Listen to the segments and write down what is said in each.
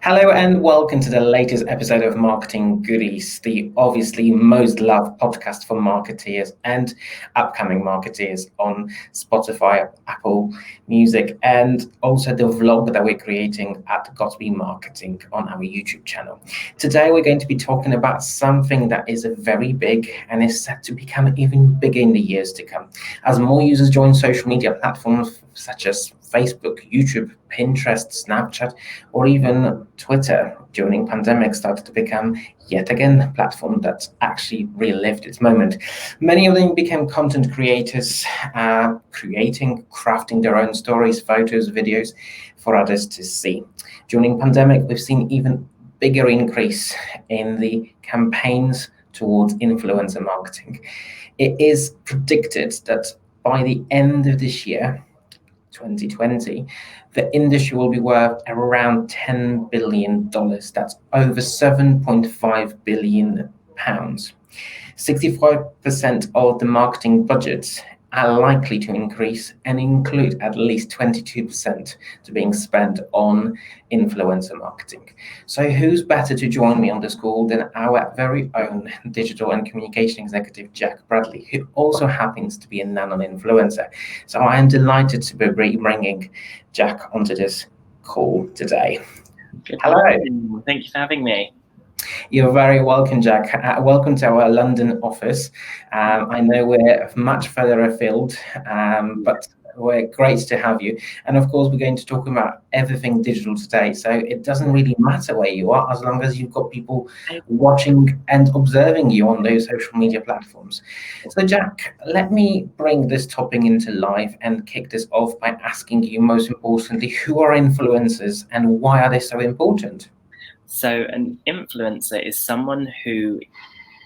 Hello and welcome to the latest episode of Marketing Goodies, the obviously most loved podcast for marketeers and upcoming marketeers on Spotify, Apple Music, and also the vlog that we're creating at GottaBe Marketing on our YouTube channel. Today we're going to be talking about something that is very big and is set to become even bigger in the years to come. As more users join social media platforms such as Facebook, YouTube, Pinterest, Snapchat, or even Twitter during pandemic started to become yet again a platform that actually relived its moment. Many of them became content creators, crafting their own stories, photos, videos for others to see. During pandemic, we've seen even bigger increase in the campaigns towards influencer marketing. It is predicted that by the end of this year, 2020, the industry will be worth around $10 billion. That's over 7.5 billion pounds. 65% of the marketing budgets are likely to increase and include at least 22% to being spent on influencer marketing. So who's better to join me on this call than our very own digital and communication executive, Jack Bradley, who also happens to be a nano-influencer. So I am delighted to be bringing Jack onto this call today. Good Hello. morning. Thank you for having me. You're very welcome, Jack. Welcome to our London office. I know we're much further afield, but we're great to have you. And of course, we're going to talk about everything digital today. So it doesn't really matter where you are, as long as you've got people watching and observing you on those social media platforms. So Jack, let me bring this topic into life and kick this off by asking you, most importantly, who are influencers and why are they so important? So an influencer is someone who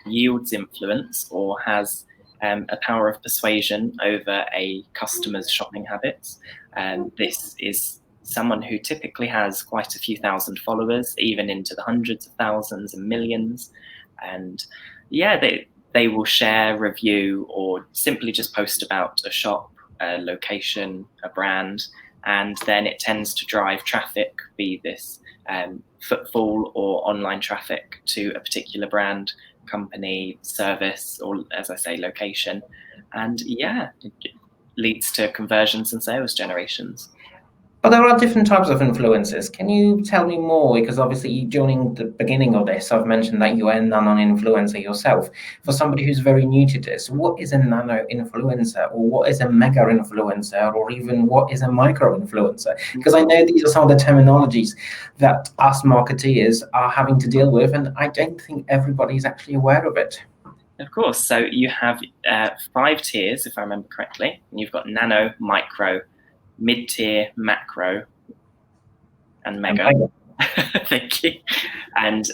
yields influence or has a power of persuasion over a customer's shopping habits. This is someone who typically has quite a few thousand followers, even into the hundreds of thousands and millions. And yeah, they will share, review, or simply just post about a shop, a location, a brand, and then it tends to drive traffic, be this footfall or online traffic to a particular brand, company, service, or as I say, location. And yeah, it leads to conversions and sales generations. But there are different types of influencers. Can you tell me more? Because obviously during the beginning of this, I've mentioned that you are a nano-influencer yourself. For somebody who's very new to this, what is a nano-influencer, or what is a mega-influencer, or even what is a micro-influencer? Because I know these are some of the terminologies that us marketeers are having to deal with, and I don't think everybody's actually aware of it. Of course. So you have 5 tiers, if I remember correctly. And you've got nano, micro, mid-tier, macro, and mega. Thank you. And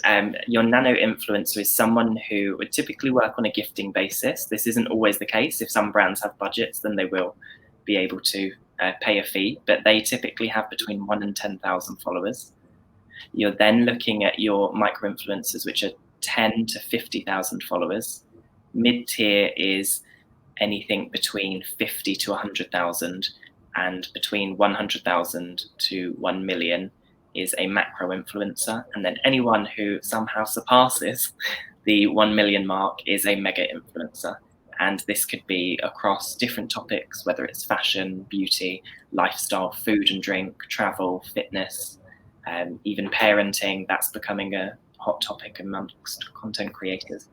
your nano influencer is someone who would typically work on a gifting basis. This isn't always the case. If some brands have budgets, then they will be able to pay a fee, but they typically have between 1 and 10,000 followers. You're then looking at your micro influencers, which are 10 to 50,000 followers. Mid-tier is anything between 50 to 100,000. And between 100,000 to 1 million is a macro influencer. And then anyone who somehow surpasses the 1 million mark is a mega influencer. And this could be across different topics, whether it's fashion, beauty, lifestyle, food and drink, travel, fitness, even parenting. That's becoming a hot topic amongst content creators.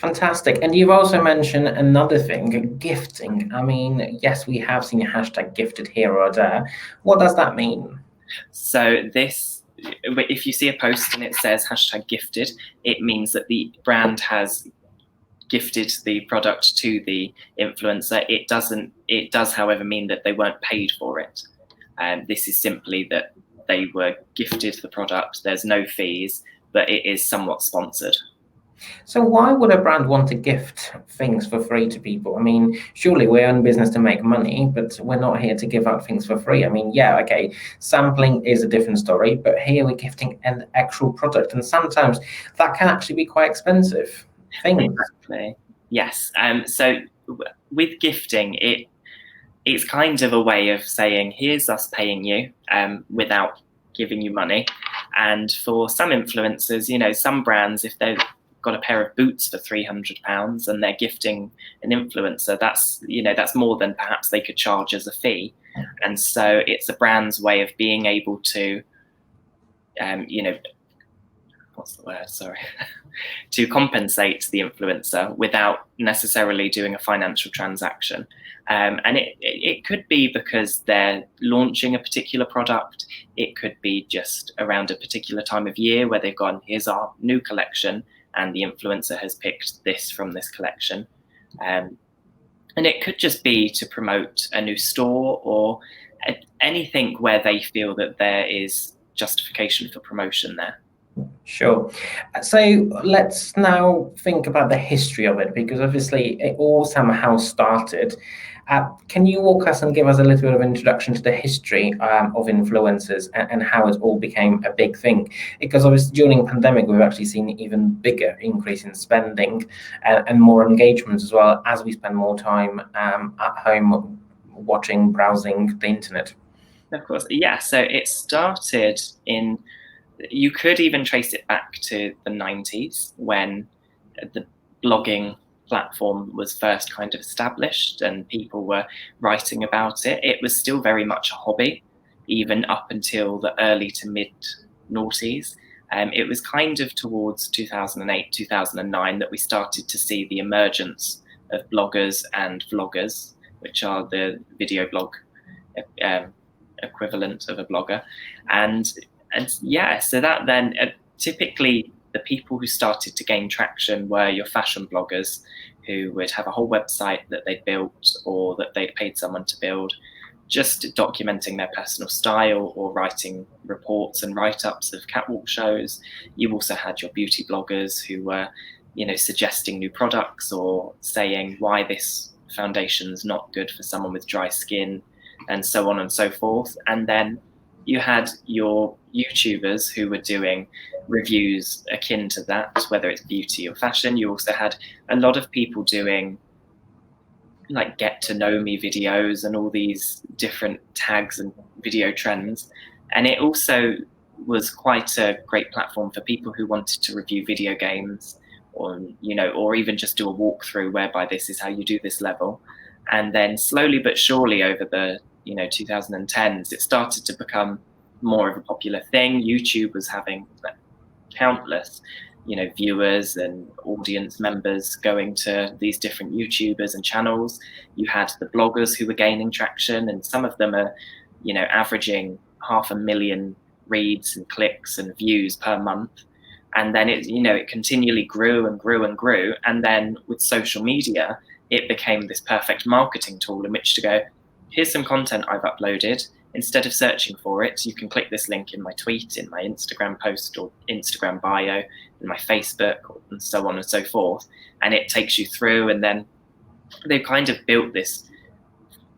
Fantastic. And you've also mentioned another thing, gifting. I mean, yes, we have seen hashtag gifted here or there. What does that mean? So if you see a post and it says hashtag gifted, it means that the brand has gifted the product to the influencer. It does, however, mean that they weren't paid for it. This is simply that they were gifted the product. There's no fees, but it is somewhat sponsored. So why would a brand want to gift things for free to people? I mean, surely we're in business to make money, but we're not here to give out things for free. I mean, yeah, okay, sampling is a different story, but here we're gifting an actual product, and sometimes that can actually be quite expensive things. Exactly. Yes. So with gifting, it's kind of a way of saying, here's us paying you without giving you money. And for some influencers, you know, some brands, if they've got a pair of boots for £300 and they're gifting an influencer, that's, you know, that's more than perhaps they could charge as a fee. And so it's a brand's way of being able to, you know, what's the word? Sorry. To compensate the influencer without necessarily doing a financial transaction. And it could be because they're launching a particular product. It could be just around a particular time of year where they've gone, here's our new collection, and the influencer has picked this from this collection. And it could just be to promote a new store or anything where they feel that there is justification for promotion there. Sure. So let's now think about the history of it, because obviously it all somehow started. Can you walk us and give us a little bit of introduction to the history of influencers and how it all became a big thing? Because obviously during the pandemic, we've actually seen an even bigger increase in spending and more engagement as well, as we spend more time at home watching, browsing the internet. Of course, yeah. So it started in, you could even trace it back to the 90s when the blogging platform was first kind of established and people were writing about it. It was still very much a hobby, even up until the early to mid noughties. It was kind of towards 2008, 2009 that we started to see the emergence of bloggers and vloggers, which are the video blog equivalent of a blogger. And yeah, so that then typically the people who started to gain traction were your fashion bloggers who would have a whole website that they'd built or that they'd paid someone to build, just documenting their personal style or writing reports and write-ups of catwalk shows. You also had your beauty bloggers who were, you know, suggesting new products or saying why this foundation's not good for someone with dry skin, and so on and so forth. And then you had your YouTubers who were doing reviews akin to that, whether it's beauty or fashion. You also had a lot of people doing like get to know me videos and all these different tags and video trends. And it also was quite a great platform for people who wanted to review video games or, you know, or even just do a walkthrough whereby this is how you do this level. And then slowly but surely over the, you know, 2010s, it started to become more of a popular thing. YouTube was having countless, you know, viewers and audience members going to these different YouTubers and channels. You had the bloggers who were gaining traction, and some of them are, you know, averaging 500,000 reads and clicks and views per month. And then it, you know, it continually grew and grew and grew. And then with social media, it became this perfect marketing tool in which to go, here's some content I've uploaded. Instead of searching for it, you can click this link in my tweet, in my Instagram post or Instagram bio, in my Facebook, and so on and so forth. And it takes you through, and then they've kind of built this,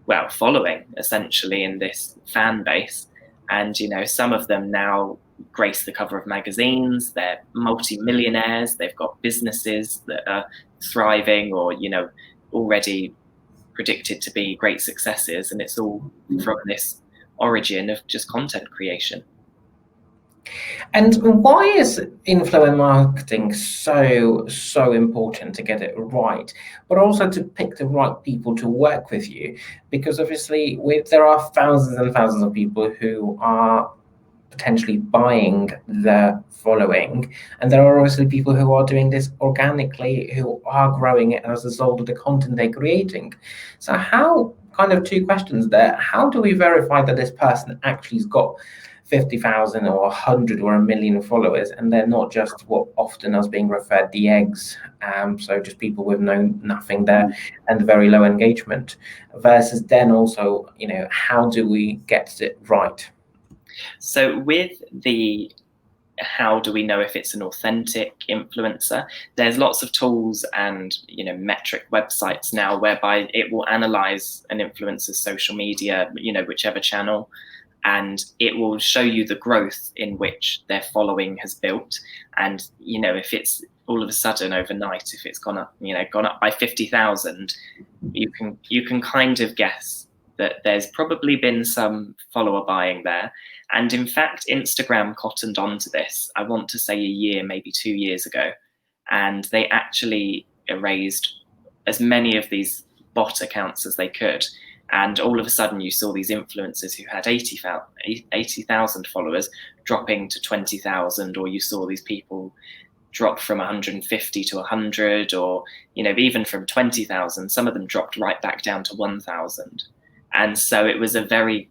well, following essentially in this fan base. And, you know, some of them now grace the cover of magazines. They're multi-millionaires. They've got businesses that are thriving or, you know, already predicted to be great successes. And it's all from this origin of just content creation. And why is influencer marketing so important to get it right, but also to pick the right people to work with you? Because obviously there are thousands and thousands of people who are potentially buying the following, and there are obviously people who are doing this organically, who are growing it as a result of the content they're creating. So how, kind of two questions there, how do we verify that this person actually has got 50,000 or 100 or 1 million followers, and they're not just what often is being referred the eggs, so just people with nothing there and very low engagement, versus then also, you know, how do we get it right? So with the how do we know if it's an authentic influencer, there's lots of tools and, you know, metric websites now whereby it will analyze an influencer's social media, you know, whichever channel, and it will show you the growth in which their following has built. And, you know, if it's all of a sudden overnight, if it's gone up by 50,000, you can kind of guess that there's probably been some follower buying there. And in fact, Instagram cottoned onto this, I want to say a year, maybe 2 years ago. And they actually erased as many of these bot accounts as they could. And all of a sudden you saw these influencers who had 80,000 followers dropping to 20,000, or you saw these people drop from 150 to 100, or, you know, even from 20,000, some of them dropped right back down to 1,000. And so it was a very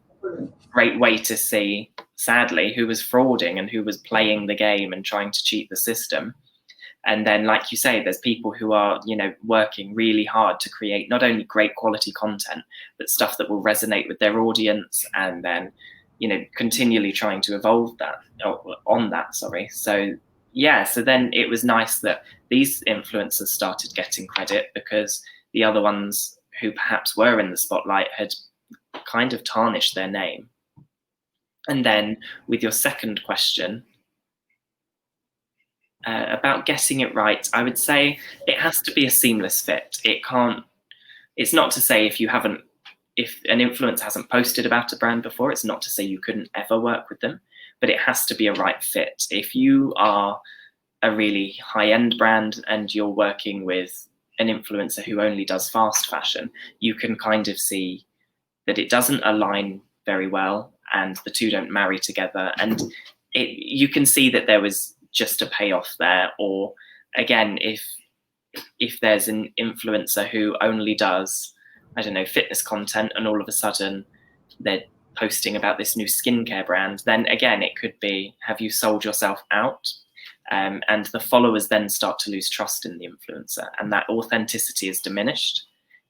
great way to see, sadly, who was frauding and who was playing the game and trying to cheat the system. And then, like you say, there's people who are, you know, working really hard to create not only great quality content, but stuff that will resonate with their audience, and then, you know, continually trying to evolve that on that. So yeah, so then it was nice that these influencers started getting credit, because the other ones who perhaps were in the spotlight had kind of tarnished their name. And then with your second question, about getting it right, I would say it has to be a seamless fit. It's not to say if an influencer hasn't posted about a brand before, it's not to say you couldn't ever work with them, but it has to be a right fit. If you are a really high-end brand and you're working with an influencer who only does fast fashion, you can kind of see that it doesn't align very well and the two don't marry together. And you can see that there was just a payoff there. Or again, if there's an influencer who only does, I don't know, fitness content, and all of a sudden they're posting about this new skincare brand, then again, it could be, have you sold yourself out? And the followers then start to lose trust in the influencer, and that authenticity is diminished.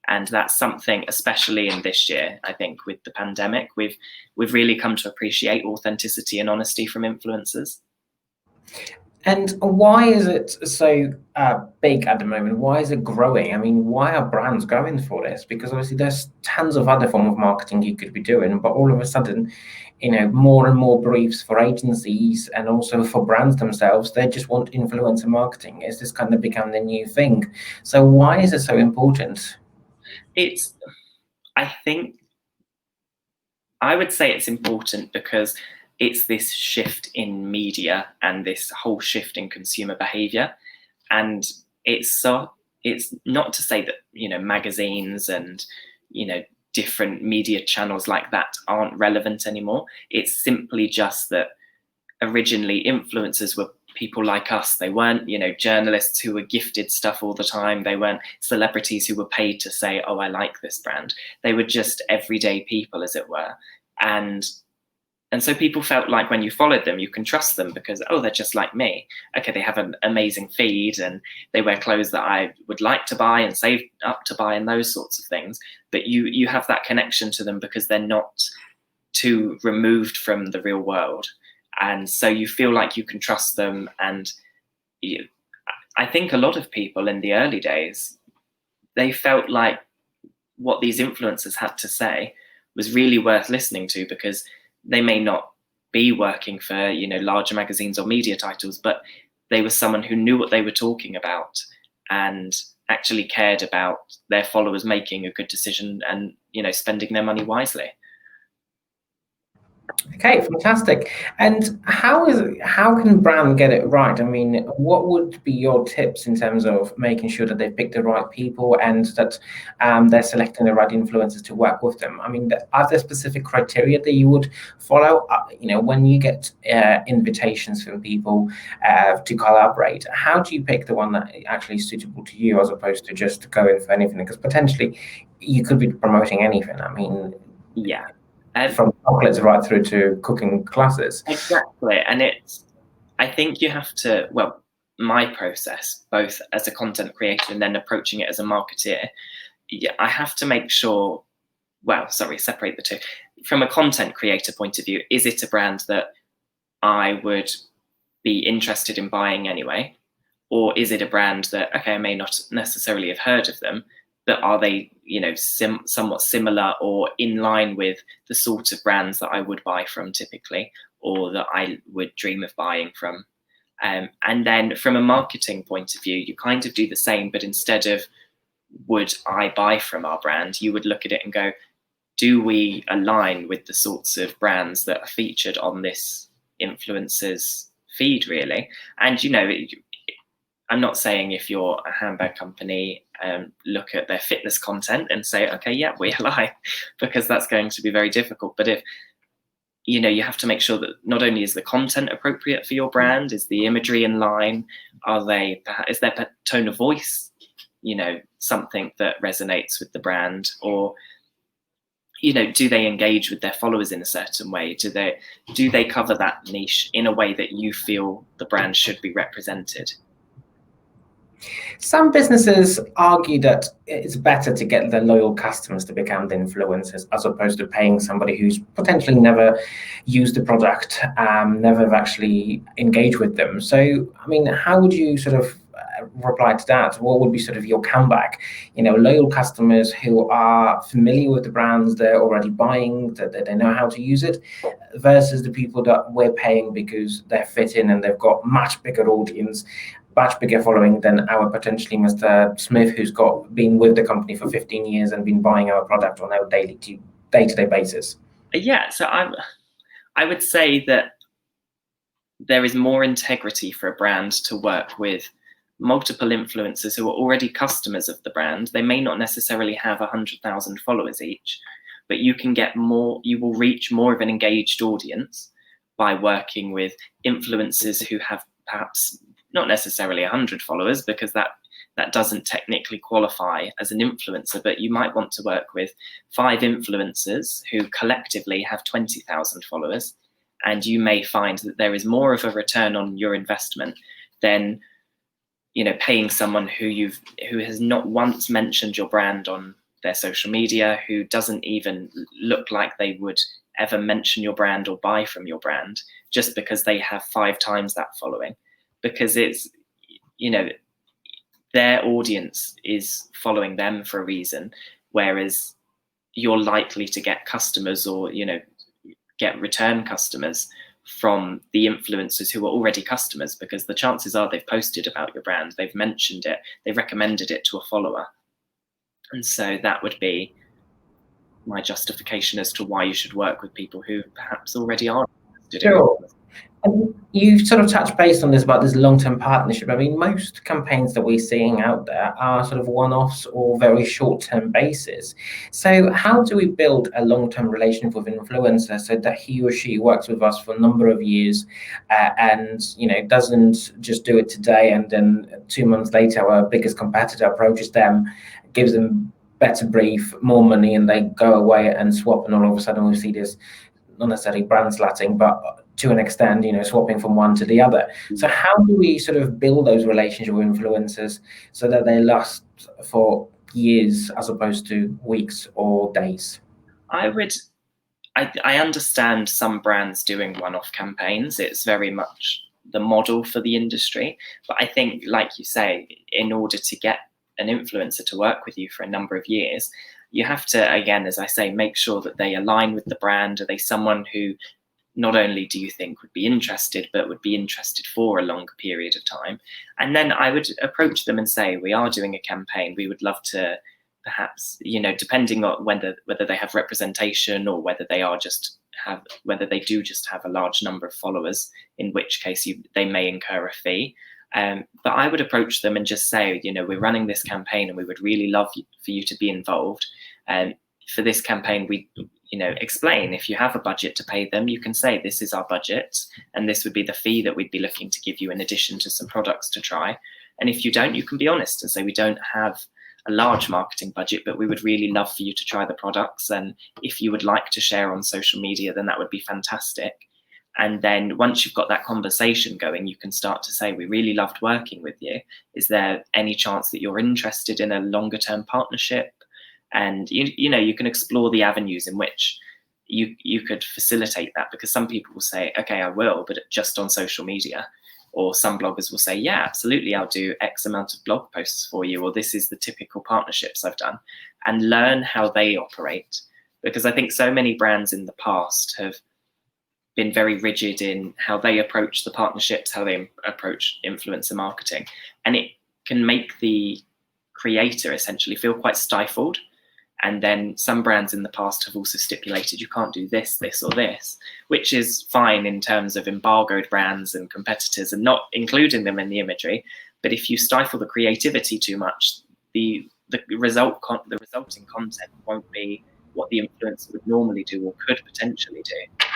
And that's something, especially in this year, I think with the pandemic, we've really come to appreciate authenticity and honesty from influencers. And why is it so big at the moment? Why is it growing? I mean, why are brands going for this? Because obviously there's tons of other form of marketing you could be doing, but all of a sudden, you know, more and more briefs for agencies and also for brands themselves, they just want influencer marketing. It's just kind of become the new thing. So why is it so important? I would say it's important because it's this shift in media and this whole shift in consumer behavior. And it's not to say that, you know, magazines and, you know, different media channels like that aren't relevant anymore. It's simply just that originally influencers were people like us. They weren't, you know, journalists who were gifted stuff all the time. They weren't celebrities who were paid to say, oh, I like this brand. They were just everyday people, as it were. And so people felt like when you followed them, you can trust them because, oh, they're just like me. Okay, they have an amazing feed and they wear clothes that I would like to buy and save up to buy and those sorts of things. But you have that connection to them because they're not too removed from the real world. And so you feel like you can trust them. And I think a lot of people in the early days, they felt like what these influencers had to say was really worth listening to, because they may not be working for, you know, larger magazines or media titles, but they were someone who knew what they were talking about and actually cared about their followers making a good decision and, you know, spending their money wisely. Okay, fantastic. And how can brand get it right? I mean, what would be your tips in terms of making sure that they pick the right people and that they're selecting the right influencers to work with them? I mean, are there specific criteria that you would follow? You know, when you get invitations from people to collaborate, how do you pick the one that actually is suitable to you as opposed to just going for anything? Because potentially you could be promoting anything. I mean, yeah. From chocolates right through to cooking classes. Exactly. And I think you have to, well, my process, both as a content creator and then approaching it as a marketeer, I have to make sure, separate the two. From a content creator point of view, is it a brand that I would be interested in buying anyway? Or is it a brand that, okay, I may not necessarily have heard of them, but are they, you know, somewhat similar or in line with the sort of brands that I would buy from typically, or that I would dream of buying from? And then from a marketing point of view, you kind of do the same, but instead of would I buy from our brand, you would look at it and go, do we align with the sorts of brands that are featured on this influencer's feed, really? And, you know, I'm not saying if you're a handbag company, look at their fitness content and say, okay, yeah, we align, because that's going to be very difficult. But if, you know, you have to make sure that not only is the content appropriate for your brand, is the imagery in line, is their tone of voice, you know, something that resonates with the brand, or, you know, do they engage with their followers in a certain way? Do they cover that niche in a way that you feel the brand should be represented? Some businesses argue that it's better to get their loyal customers to become the influencers as opposed to paying somebody who's potentially never used the product, never actually engaged with them. So, I mean, how would you sort of reply to that? What would be sort of your comeback? You know, loyal customers who are familiar with the brands, they're already buying, that they know how to use it, versus the people that we're paying because they're fit in and they've got much bigger audience, much bigger following than our potentially Mr. Smith, who's been with the company for 15 years and been buying our product on our day-to-day basis. Yeah, so I would say that there is more integrity for a brand to work with multiple influencers who are already customers of the brand. They may not necessarily have 100,000 followers each, but you will reach more of an engaged audience by working with influencers who have perhaps not necessarily 100 followers, because that doesn't technically qualify as an influencer, but you might want to work with 5 influencers who collectively have 20,000 followers, and you may find that there is more of a return on your investment than, you know, paying someone who has not once mentioned your brand on their social media, who doesn't even look like they would ever mention your brand or buy from your brand, just because they have 5 times that following. Because it's, you know, their audience is following them for a reason, whereas you're likely to get customers, or, you know, get return customers from the influencers who are already customers, because the chances are they've posted about your brand, they've mentioned it, they've recommended it to a follower. And so that would be my justification as to why you should work with people who perhaps already are interested in it. And you've sort of touched base on this about this long-term partnership. I mean, most campaigns that we're seeing out there are sort of one-offs or very short-term basis. So how do we build a long-term relationship with influencer so that he or she works with us for a number of years, and, you know, doesn't just do it today and then 2 months later our biggest competitor approaches them, gives them better brief, more money, and they go away and swap, and all of a sudden we see this, not necessarily brand slatting, but to an extent, you know, swapping from one to the other. So how do we sort of build those relationships with influencers so that they last for years as opposed to weeks or days? I understand some brands doing one-off campaigns. It's very much the model for the industry. But I think, like you say, in order to get an influencer to work with you for a number of years, you have to, again, as I say, make sure that they align with the brand. Are they someone who not only do you think would be interested, but would be interested for a longer period of time? And then I would approach them and say, we are doing a campaign. We would love to perhaps, you know, depending on whether they have representation, or whether they do just have a large number of followers, in which case they may incur a fee. But I would approach them and just say, you know, we're running this campaign and we would really love for you to be involved. And for this campaign, we, you know, explain, if you have a budget to pay them, you can say, this is our budget, and this would be the fee that we'd be looking to give you in addition to some products to try. And if you don't, you can be honest and say, we don't have a large marketing budget, but we would really love for you to try the products. And if you would like to share on social media, then that would be fantastic. And then once you've got that conversation going, you can start to say, we really loved working with you. Is there any chance that you're interested in a longer term partnership? And, you know, you can explore the avenues in which you could facilitate that, because some people will say, okay, I will, but just on social media. Or some bloggers will say, yeah, absolutely, I'll do X amount of blog posts for you, or this is the typical partnerships I've done, and learn how they operate. Because I think so many brands in the past have been very rigid in how they approach the partnerships, how they approach influencer marketing. And it can make the creator essentially feel quite stifled. And then some brands in the past have also stipulated you can't do this, this, or this, which is fine in terms of embargoed brands and competitors and not including them in the imagery. But if you stifle the creativity too much, the resulting content won't be what the influencer would normally do or could potentially do.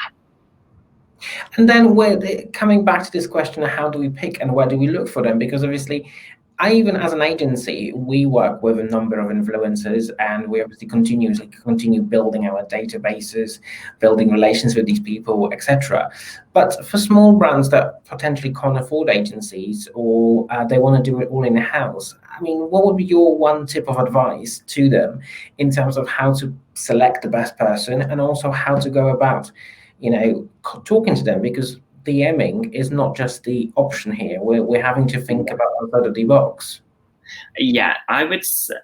And then coming back to this question of how do we pick and where do we look for them? Because obviously, even as an agency, we work with a number of influencers, and we obviously continue building our databases, building relations with these people, etc. But for small brands that potentially can't afford agencies, or they want to do it all in-house, I mean, what would be your one tip of advice to them in terms of how to select the best person, and also how to go about, talking to them? Because DMing is not just the option here. We're having to think about outside of the box. Yeah, I would say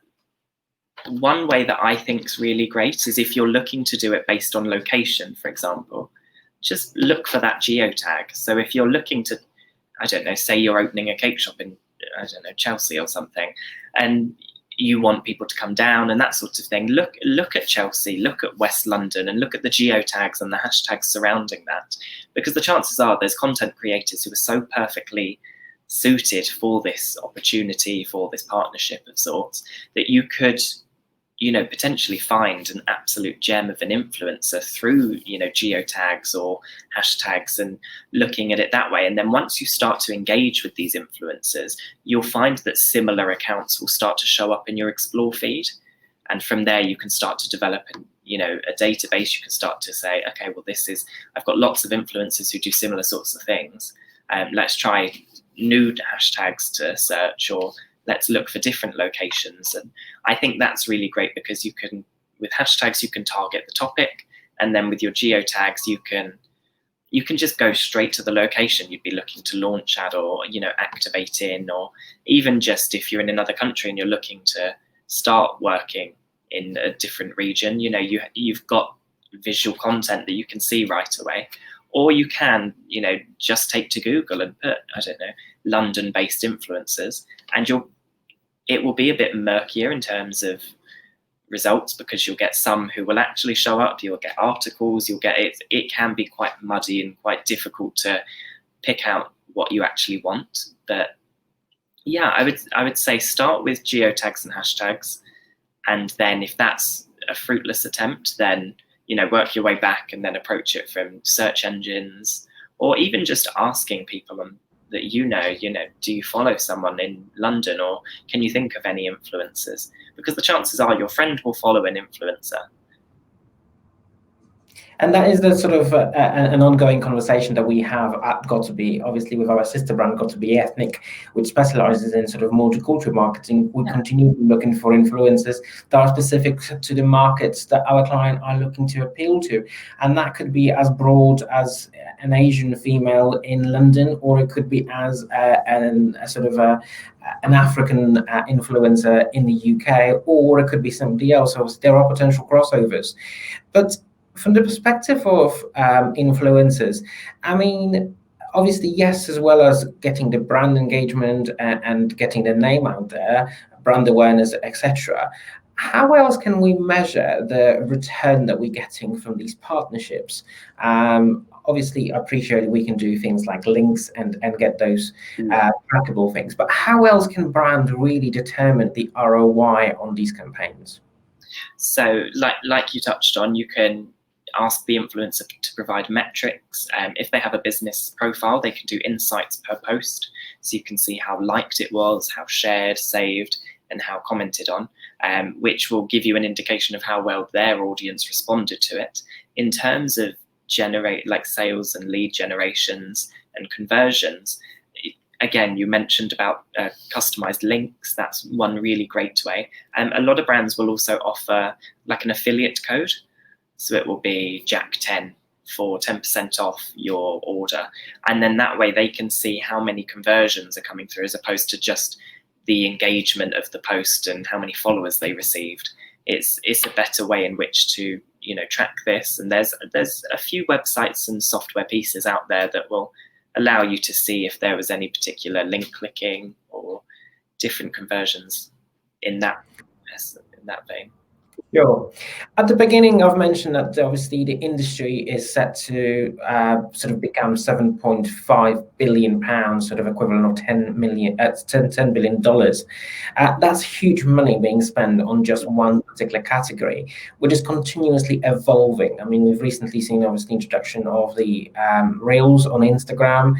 one way that I think is really great is if you're looking to do it based on location, for example, just look for that geotag. So if you're looking to, I don't know, say you're opening a cake shop in, I don't know, Chelsea or something, and you want people to come down and that sort of thing, look at Chelsea, look at West London, and look at the geotags and the hashtags surrounding that, because the chances are there's content creators who are so perfectly suited for this opportunity, for this partnership of sorts, that you could potentially find an absolute gem of an influencer through geotags or hashtags and looking at it that way. And then once you start to engage with these influencers, you'll find that similar accounts will start to show up in your explore feed, and from there you can start to develop a database. You can start to say, okay, well, I've got lots of influencers who do similar sorts of things, let's try new hashtags to search, or let's look for different locations. And I think that's really great, because with hashtags, you can target the topic, and then with your geotags, you can just go straight to the location you'd be looking to launch at, or activate in, or even just if you're in another country and you're looking to start working in a different region, you've got visual content that you can see right away. Or you can, just take to Google and put, I don't know, London-based influencers, and it will be a bit murkier in terms of results, because you'll get some who will actually show up, you'll get articles, it can be quite muddy and quite difficult to pick out what you actually want. But yeah, I would say start with geotags and hashtags, and then if that's a fruitless attempt, then work your way back and then approach it from search engines, or even just asking people that do you follow someone in London, or can you think of any influencers? Because the chances are your friend will follow an influencer. And that is the sort of an ongoing conversation that we have at GottaBe, obviously with our sister brand, GottaBe Ethnic, which specializes in sort of multicultural marketing. We continue looking for influencers that are specific to the markets that our client are looking to appeal to. And that could be as broad as an Asian female in London, or it could be as an African influencer in the UK, or it could be somebody else. So there are potential crossovers. But from the perspective of influencers, I mean, obviously, yes, as well as getting the brand engagement and getting the name out there, brand awareness, etc. How else can we measure the return that we're getting from these partnerships? Obviously, I appreciate we can do things like links and get those trackable things, but how else can brands really determine the ROI on these campaigns? So like you touched on, you can ask the influencer to provide metrics. If they have a business profile, they can do insights per post. So you can see how liked it was, how shared, saved, and how commented on, which will give you an indication of how well their audience responded to it. In terms of sales and lead generations and conversions, again, you mentioned about customized links. That's one really great way. A lot of brands will also offer like an affiliate code. So it will be Jack10 for 10% off your order. And then that way they can see how many conversions are coming through, as opposed to just the engagement of the post and how many followers they received. It's a better way in which to track this. And there's a few websites and software pieces out there that will allow you to see if there was any particular link clicking or different conversions in that vein. Sure. At the beginning, I've mentioned that obviously the industry is set to sort of become 7.5 billion pounds, sort of equivalent of 10 billion dollars. That's huge money being spent on just one particular category, which is continuously evolving. I mean, we've recently seen obviously introduction of the Reels on Instagram.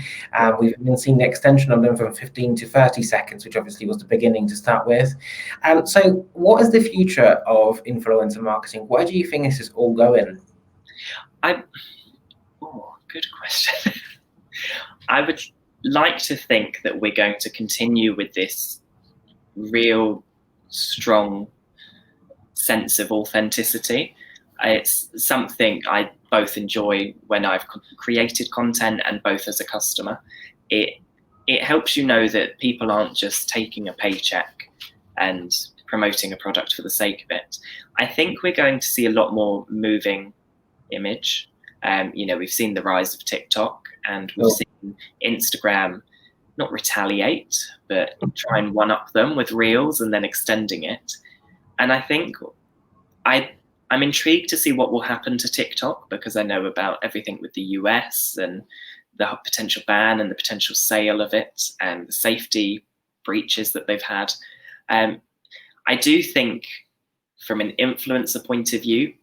We've even seen the extension of them from 15 to 30 seconds, which obviously was the beginning to start with. So what is the future of influencer marketing? Where do you think this is all going? Good question. I would like to think that we're going to continue with this real strong sense of authenticity. It's something I both enjoy when I've created content and both as a customer. It helps you know that people aren't just taking a paycheck and promoting a product for the sake of it. I think we're going to see a lot more moving image. We've seen the rise of TikTok, and we've seen Instagram not retaliate, but try and one-up them with Reels and then extending it. And I think I'm intrigued to see what will happen to TikTok, because I know about everything with the US and the potential ban and the potential sale of it and the safety breaches that they've had. I do think from an influencer point of view,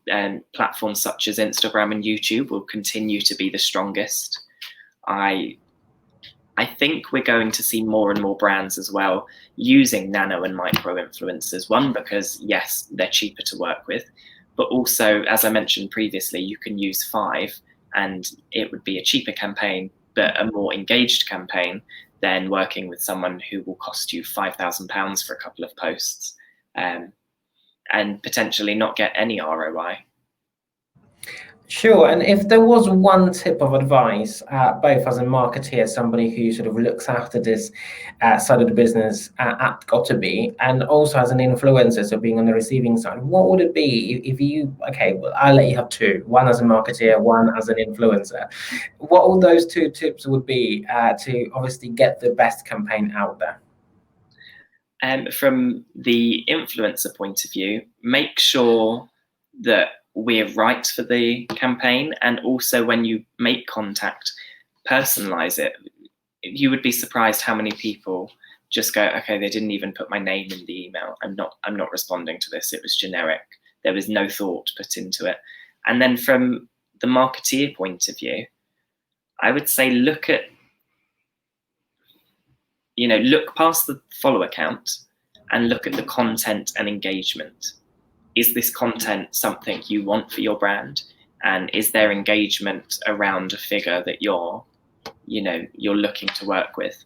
platforms such as Instagram and YouTube will continue to be the strongest. I think we're going to see more and more brands as well using nano and micro influencers. One, because yes, they're cheaper to work with, but also, as I mentioned previously, you can use 5 and it would be a cheaper campaign, but a more engaged campaign than working with someone who will cost you £5,000 for a couple of posts, and potentially not get any ROI. Sure. And if there was one tip of advice, both as a marketeer, somebody who sort of looks after this side of the business at GottaBe, and also as an influencer, so being on the receiving side, what would it be if you, okay, well, I'll let you have 2, one as a marketeer, one as an influencer. What all those 2 tips would be to obviously get the best campaign out there? From the influencer point of view, make sure that we're right for the campaign, and also when you make contact, personalize it. You would be surprised how many people just go, okay, they didn't even put my name in the email. I'm not responding to this. It was generic. There was no thought put into it. And then from the marketeer point of view, I would say look past the follower count and look at the content and engagement. Is this content something you want for your brand? And is there engagement around a figure that you're looking to work with?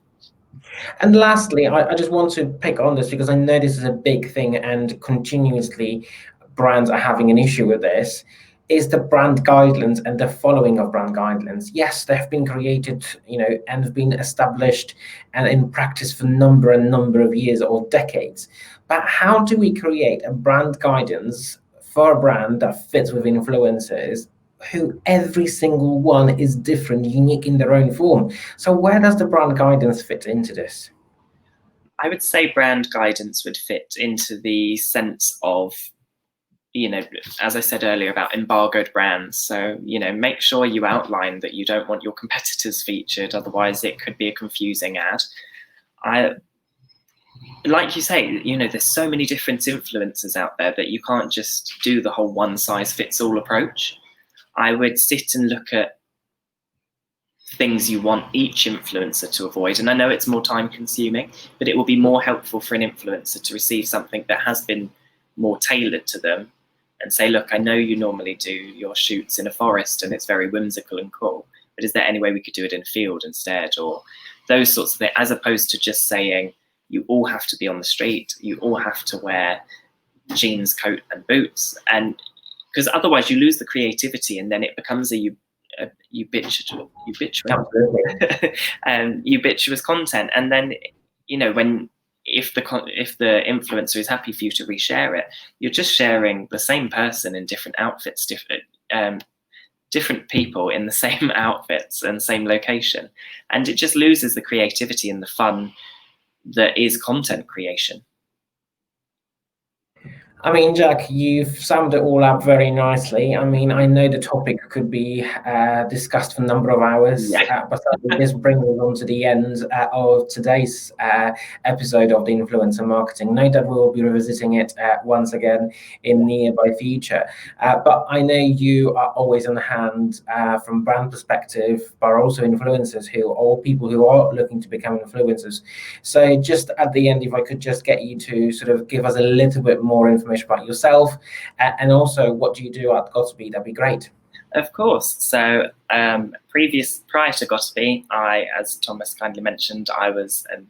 And lastly, I just want to pick on this because I know this is a big thing and continuously brands are having an issue with this, is the brand guidelines and the following of brand guidelines. Yes, they've been created, and have been established and in practice for number of years or decades. But how do we create a brand guidance for a brand that fits with influencers who every single one is different, unique in their own form? So where does the brand guidance fit into this? I would say brand guidance would fit into the sense of, as I said earlier about embargoed brands. So, make sure you outline that you don't want your competitors featured. Otherwise it could be a confusing ad. Like you say, there's so many different influencers out there that you can't just do the whole one size fits all approach. I would sit and look at things you want each influencer to avoid. And I know it's more time consuming, but it will be more helpful for an influencer to receive something that has been more tailored to them and say, look, I know you normally do your shoots in a forest and it's very whimsical and cool, but is there any way we could do it in a field instead? Or those sorts of things, as opposed to just saying, you all have to be on the street, you all have to wear jeans, coat and boots. And because otherwise you lose the creativity and then it becomes ubiquitous content. And then, if the influencer is happy for you to reshare it, you're just sharing the same person in different outfits, different people in the same outfits and same location. And it just loses the creativity and the fun that is content creation. I mean, Jack, you've summed it all up very nicely. I mean, I know the topic could be discussed for a number of hours, but this brings us on to the end of today's episode of the Influencer Marketing. Note that we will be revisiting it once again in nearby future. But I know you are always on hand from brand perspective, but also influencers or people who are looking to become influencers. So just at the end, if I could just get you to sort of give us a little bit more information about yourself, and also what do you do at GottaBe, that'd be great. Of course. So prior to GottaBe, as Tomasz kindly mentioned, I was a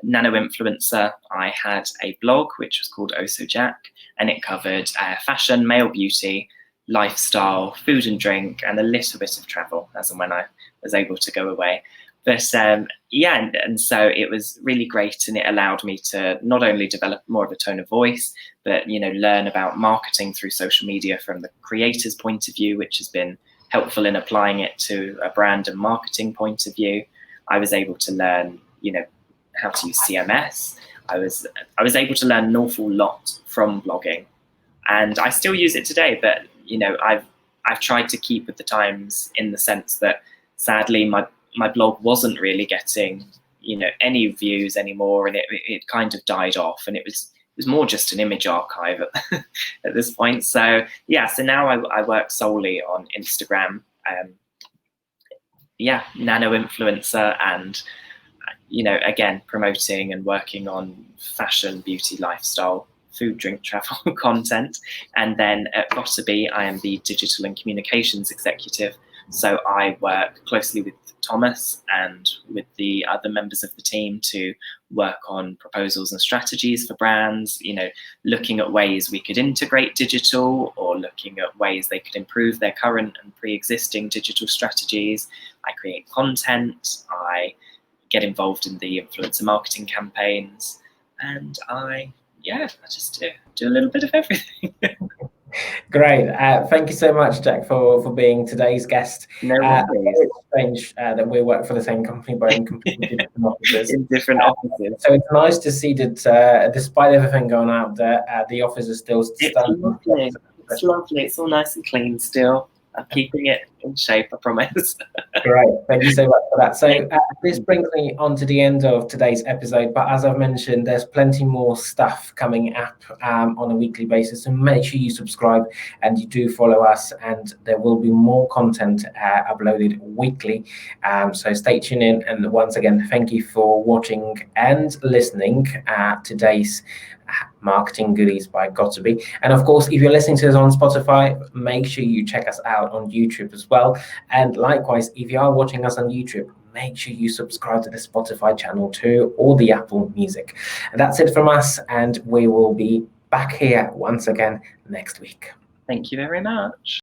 nano influencer. I had a blog which was called Oh So Jack, and it covered fashion, male beauty, lifestyle, food and drink, and a little bit of travel as and when I was able to go away. But and so it was really great, and it allowed me to not only develop more of a tone of voice, but learn about marketing through social media from the creator's point of view, which has been helpful in applying it to a brand and marketing point of view. I was able to learn, how to use CMS. I was able to learn an awful lot from blogging, and I still use it today. But I've tried to keep with the times in the sense that sadly my blog wasn't really getting any views anymore, and it kind of died off, and it was more just an image archive at this point. So so now I work solely on Instagram, nano influencer, and again promoting and working on fashion, beauty, lifestyle, food, drink, travel content. And then at GottaBe, I am the digital and communications executive. So I work closely with Tomasz and with the other members of the team to work on proposals and strategies for brands, looking at ways we could integrate digital, or looking at ways they could improve their current and pre-existing digital strategies. I create content, I get involved in the influencer marketing campaigns, and I just do a little bit of everything. Great. Thank you so much, Jack, for being today's guest. No worries. It's strange that we work for the same company, but in completely different offices. In different offices. So it's nice to see that despite everything going out there, the office is still standing. Lovely. It's lovely. It's all nice and clean still. I'm keeping it in shape, I promise. Great. Thank you so much for that. So this brings me on to the end of today's episode. But as I've mentioned, there's plenty more stuff coming up on a weekly basis. So make sure you subscribe and you do follow us. And there will be more content uploaded weekly. So stay tuned in. And once again, thank you for watching and listening today's Marketing Goodies by GottaBe. And of course, if you're listening to us on Spotify, make sure you check us out on YouTube as well. And likewise, if you are watching us on YouTube, make sure you subscribe to the Spotify channel too, or the Apple Music. And that's it from us, and we will be back here once again next week. Thank you very much.